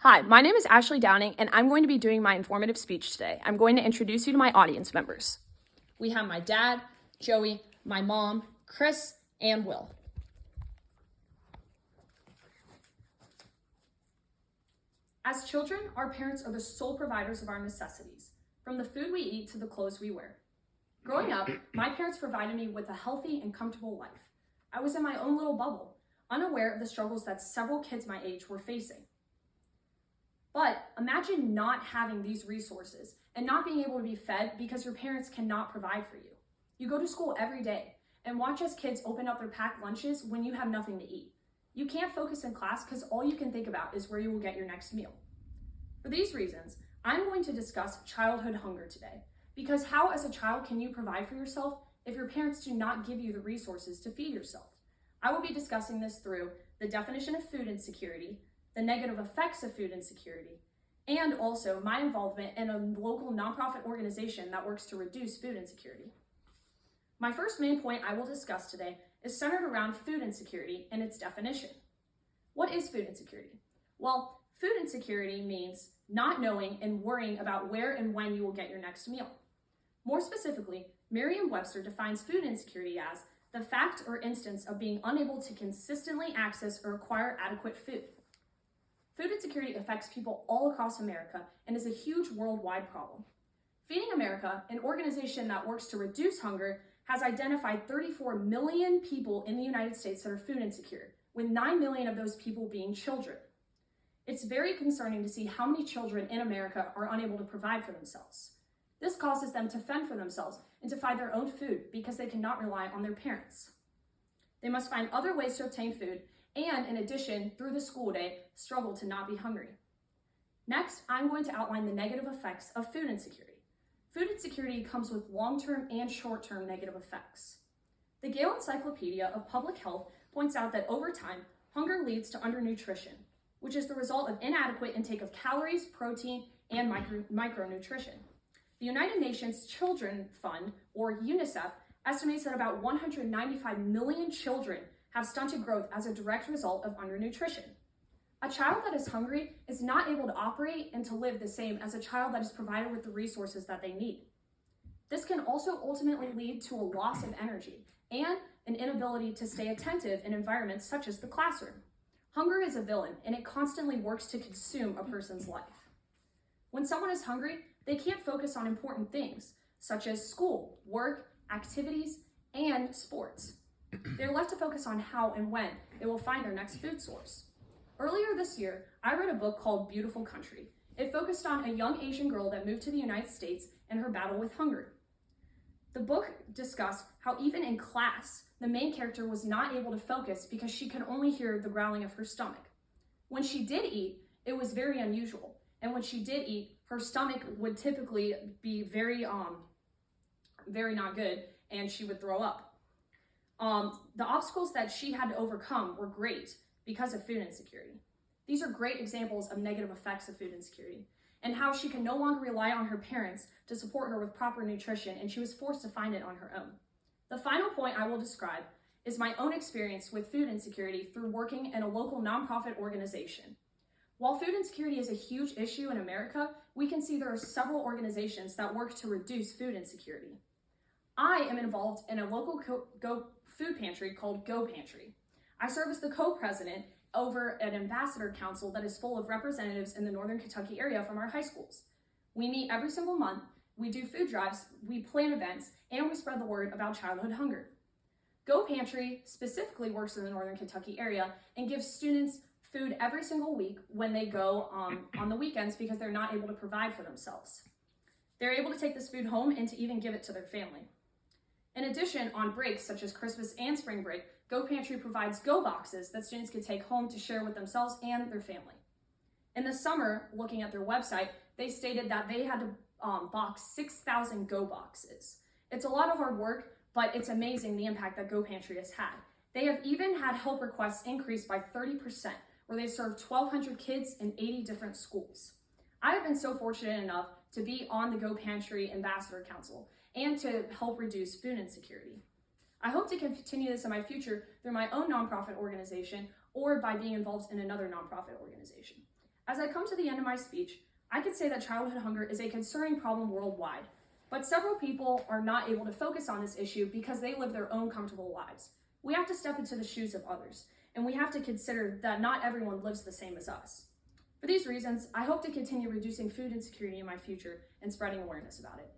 Hi, my name is Ashley Downing, and I'm going to be doing my informative speech today. I'm going to introduce you to my audience members. We have my dad, Joey, my mom, Chris, and Will. As children, our parents are the sole providers of our necessities, from the food we eat to the clothes we wear. Growing up, my parents provided me with a healthy and comfortable life. I was in my own little bubble, unaware of the struggles that several kids my age were facing. But imagine not having these resources and not being able to be fed because your parents cannot provide for you. You go to school every day and watch as kids open up their packed lunches when you have nothing to eat. You can't focus in class because all you can think about is where you will get your next meal. For these reasons, I'm going to discuss childhood hunger today, because how as a child can you provide for yourself if your parents do not give you the resources to feed yourself? I will be discussing this through the definition of food insecurity, the negative effects of food insecurity, and also my involvement in a local nonprofit organization that works to reduce food insecurity. My first main point I will discuss today is centered around food insecurity and its definition. What is food insecurity? Well, food insecurity means not knowing and worrying about where and when you will get your next meal. More specifically, Merriam-Webster defines food insecurity as the fact or instance of being unable to consistently access or acquire adequate food. Food insecurity affects people all across America and is a huge worldwide problem. Feeding America, an organization that works to reduce hunger, has identified 34 million people in the United States that are food insecure, with 9 million of those people being children. It's very concerning to see how many children in America are unable to provide for themselves. This causes them to fend for themselves and to find their own food because they cannot rely on their parents. They must find other ways to obtain food and, in addition, through the school day, struggle to not be hungry. Next, I'm going to outline the negative effects of food insecurity. Food insecurity comes with long-term and short-term negative effects. The Gale Encyclopedia of Public Health points out that over time, hunger leads to undernutrition, which is the result of inadequate intake of calories, protein, and micronutrition. The United Nations Children Fund, or UNICEF, estimates that about 195 million children have stunted growth as a direct result of undernutrition. A child that is hungry is not able to operate and to live the same as a child that is provided with the resources that they need. This can also ultimately lead to a loss of energy and an inability to stay attentive in environments such as the classroom. Hunger is a villain, and it constantly works to consume a person's life. When someone is hungry, they can't focus on important things, such as school, work, activities, and sports. They're left to focus on how and when they will find their next food source. Earlier this year, I read a book called Beautiful Country. It focused on a young Asian girl that moved to the United States and her battle with hunger. The book discussed how even in class, the main character was not able to focus because she could only hear the growling of her stomach. When she did eat, it was very unusual. And when she did eat, her stomach would typically be very not good, and she would throw up. The obstacles that she had to overcome were great because of food insecurity. These are great examples of negative effects of food insecurity and how she can no longer rely on her parents to support her with proper nutrition, and she was forced to find it on her own. The final point I will describe is my own experience with food insecurity through working in a local nonprofit organization. While food insecurity is a huge issue in America, we can see there are several organizations that work to reduce food insecurity. I am involved in a local food pantry called Go Pantry. I serve as the co-president over an ambassador council that is full of representatives in the Northern Kentucky area from our high schools. We meet every single month, we do food drives, we plan events, and we spread the word about childhood hunger. Go Pantry specifically works in the Northern Kentucky area and gives students food every single week when they go on the weekends because they're not able to provide for themselves. They're able to take this food home and to even give it to their family. In addition, on breaks such as Christmas and spring break, Go Pantry provides Go Boxes that students can take home to share with themselves and their family. In the summer, looking at their website, they stated that they had to box 6,000 Go Boxes. It's a lot of hard work, but it's amazing the impact that Go Pantry has had. They have even had help requests increased by 30%, where they serve 1,200 kids in 80 different schools. I have been so fortunate enough to be on the Go Pantry Ambassador Council and to help reduce food insecurity. I hope to continue this in my future through my own nonprofit organization or by being involved in another nonprofit organization. As I come to the end of my speech, I could say that childhood hunger is a concerning problem worldwide, but several people are not able to focus on this issue because they live their own comfortable lives. We have to step into the shoes of others, and we have to consider that not everyone lives the same as us. For these reasons, I hope to continue reducing food insecurity in my future and spreading awareness about it.